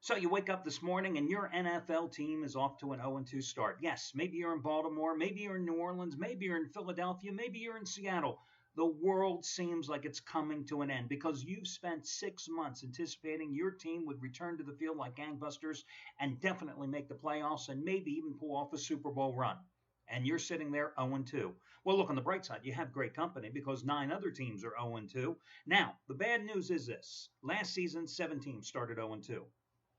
So you wake up this morning and your NFL team is off to an 0-2 start. Yes, maybe you're in Baltimore, maybe you're in New Orleans, maybe you're in Philadelphia, maybe you're in Seattle. The world seems like it's coming to an end because you've spent 6 months anticipating your team would return to the field like gangbusters and definitely make the playoffs and maybe even pull off a Super Bowl run. And you're sitting there 0-2. Well, look on the bright side. You have great company because 9 other teams are 0-2. Now, the bad news is this. Last season, 7 teams started 0-2.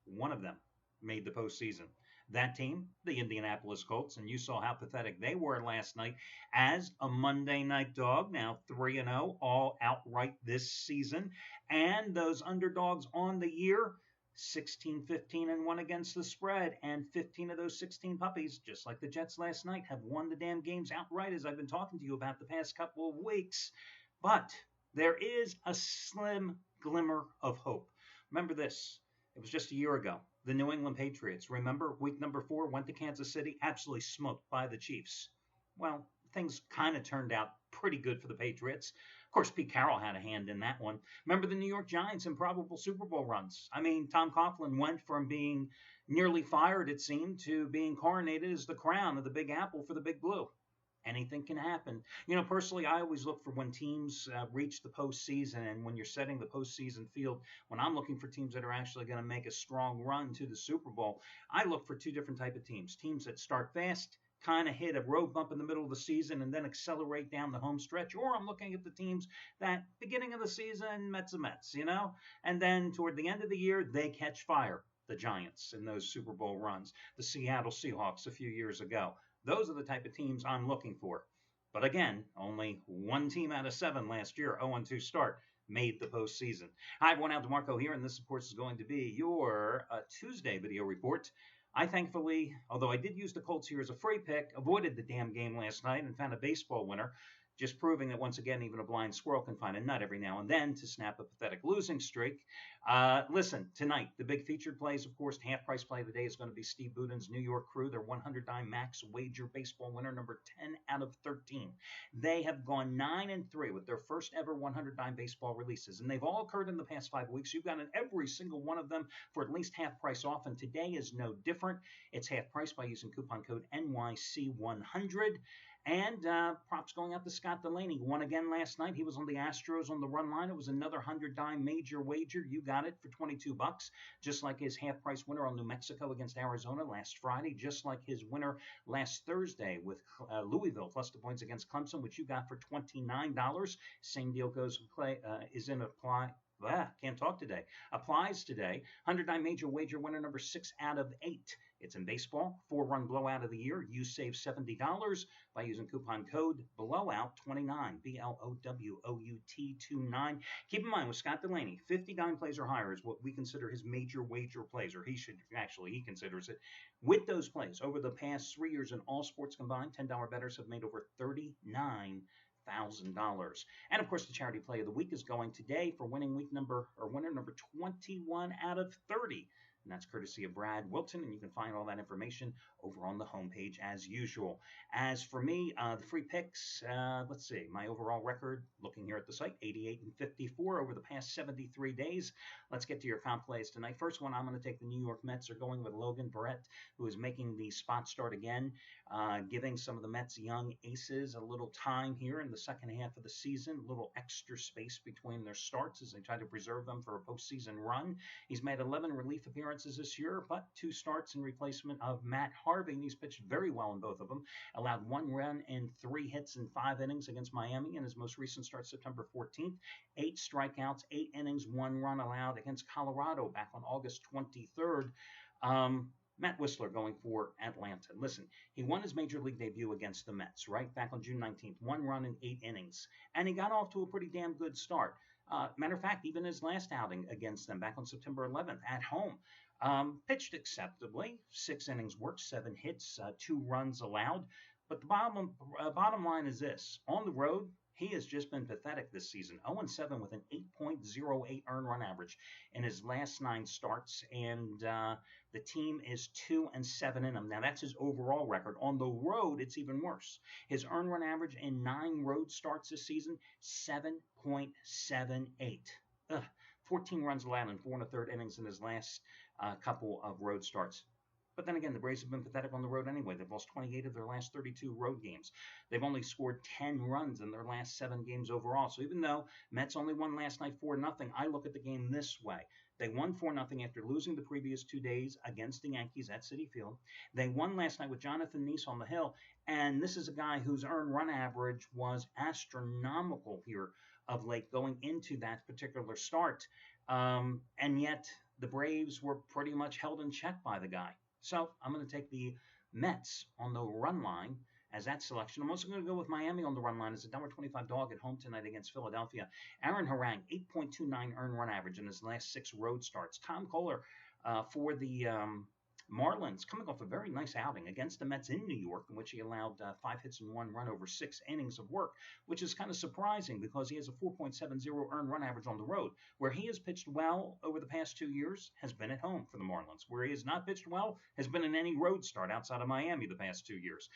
One of them made the postseason. That team, the Indianapolis Colts, and you saw how pathetic they were last night as a Monday night dog, now 3-0, all outright this season. And those underdogs on the year, 16, 15, and 1 against the spread. And 15 of those 16 puppies, just like the Jets last night, have won the damn games outright, as I've been talking to you about the past couple of weeks. But there is a slim glimmer of hope. Remember this. It was just a year ago. The New England Patriots, remember, week number 4, went to Kansas City, absolutely smoked by the Chiefs. Well, things kind of turned out pretty good for the Patriots. Of course, Pete Carroll had a hand in that one. Remember the New York Giants' improbable Super Bowl runs? I mean, Tom Coughlin went from being nearly fired, it seemed, to being coronated as the crown of the Big Apple for the Big Blue. Anything can happen. Personally, I always look for when teams reach the postseason, and when you're setting the postseason field, when I'm looking for teams that are actually going to make a strong run to the Super Bowl, I look for 2 different type of teams. Teams that start fast, kind of hit a road bump in the middle of the season, and then accelerate down the home stretch. Or I'm looking at the teams that beginning of the season, Mets are Mets, and then toward the end of the year, they catch fire. The Giants in those Super Bowl runs, the Seattle Seahawks a few years ago. Those are the type of teams I'm looking for. But again, only 1 team out of 7 last year, 0-2 start, made the postseason. Hi, everyone. Al DeMarco here, and this, of course, is going to be your Tuesday video report. I thankfully, although I did use the Colts here as a free pick, avoided the damn game last night and found a baseball winner. Just proving that, once again, even a blind squirrel can find a nut every now and then to snap a pathetic losing streak. Listen, tonight, the big featured plays, of course, half-price play of the day is going to be Steve Buden's New York Crew, their 100-dime max wager baseball winner, number 10 out of 13. They have gone 9-3 with their first ever 100-dime baseball releases, and they've all occurred in the past 5 weeks. You've got every single one of them for at least half price off, and today is no different. It's half price by using coupon code NYC100. And props going out to Scott Delaney. Won again last night. He was on the Astros on the run line. It was another 100-dime major wager. You got it for $22, just like his half-price winner on New Mexico against Arizona last Friday, just like his winner last Thursday with Louisville plus the points against Clemson, which you got for $29. Same deal goes is in apply. Can't talk today. Applies today. 100-dime major wager winner number 6 out of 8. It's in baseball. 4-run blowout of the year. You save $70 by using coupon code BLOWOUT29, BLOWOUT29. Keep in mind, with Scott Delaney, 50 dime plays or higher is what we consider his major wager plays, or he considers it. With those plays, over the past 3 years in all sports combined, $10 bettors have made over $39,000. And of course, the charity play of the week is going today for winner number 21 out of 30. And that's courtesy of Brad Wilton, and you can find all that information over on the homepage as usual. As for me, the free picks, let's see, my overall record, looking here at the site, 88-54 over the past 73 days. Let's get to your comp plays tonight. First one, I'm going to take the New York Mets. Are going with Logan Barrett, who is making the spot start again, giving some of the Mets' young aces a little time here in the second half of the season, a little extra space between their starts as they try to preserve them for a postseason run. He's made 11 relief appearances this year, but 2 starts in replacement of Matt Harvey. He's pitched very well in both of them. Allowed 1 run and 3 hits in 5 innings against Miami in his most recent start, September 14th. 8 strikeouts, 8 innings, 1 run allowed against Colorado back on August 23rd. Matt Wisler going for Atlanta. Listen, he won his major league debut against the Mets, right, back on June 19th. 1 run in 8 innings. And he got off to a pretty damn good start. Matter of fact, even his last outing against them back on September 11th at home, pitched acceptably. 6 innings worked, 7 hits, 2 runs allowed. But the bottom line is this. On the road, he has just been pathetic this season. 0-7 with an 8.08 earned run average in his last 9 starts, and the team is 2-7 in them. Now, that's his overall record. On the road, it's even worse. His earned run average in 9 road starts this season, 7.78. 14 runs allowed in 4 1/3 innings in his last couple of road starts. But then again, the Braves have been pathetic on the road anyway. They've lost 28 of their last 32 road games. They've only scored 10 runs in their last 7 games overall. So even though Mets only won last night 4-0, I look at the game this way. They won 4-0 after losing the previous 2 days against the Yankees at Citi Field. They won last night with Jonathan Nice on the hill. And this is a guy whose earned run average was astronomical here of late going into that particular start. And yet the Braves were pretty much held in check by the guy. So I'm going to take the Mets on the run line as that selection. I'm also going to go with Miami on the run line as a $1.25 dog at home tonight against Philadelphia. Aaron Harang, 8.29 earned run average in his last 6 road starts. Tom Kohler for the Marlins, coming off a very nice outing against the Mets in New York, in which he allowed 5 hits and 1 run over 6 innings of work, which is kind of surprising because he has a 4.70 earned run average on the road. Where he has pitched well over the past 2 years has been at home for the Marlins. Where he has not pitched well has been in any road start outside of Miami the past 2 years.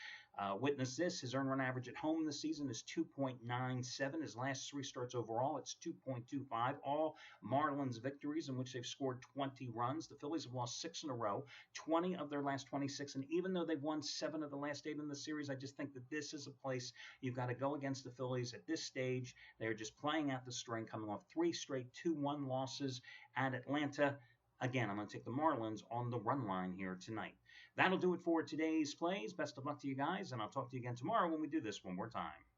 Witness this, his earned run average at home this season is 2.97. His last 3 starts overall, it's 2.25. All Marlins victories in which they've scored 20 runs. The Phillies have lost 6 in a row, 20 of their last 26. And even though they've won 7 of the last 8 in the series, I just think that this is a place you've got to go against the Phillies at this stage. They're just playing out the string, coming off 3 straight 2-1 losses at Atlanta. Again, I'm going to take the Marlins on the run line here tonight. That'll do it for today's plays. Best of luck to you guys, and I'll talk to you again tomorrow when we do this one more time.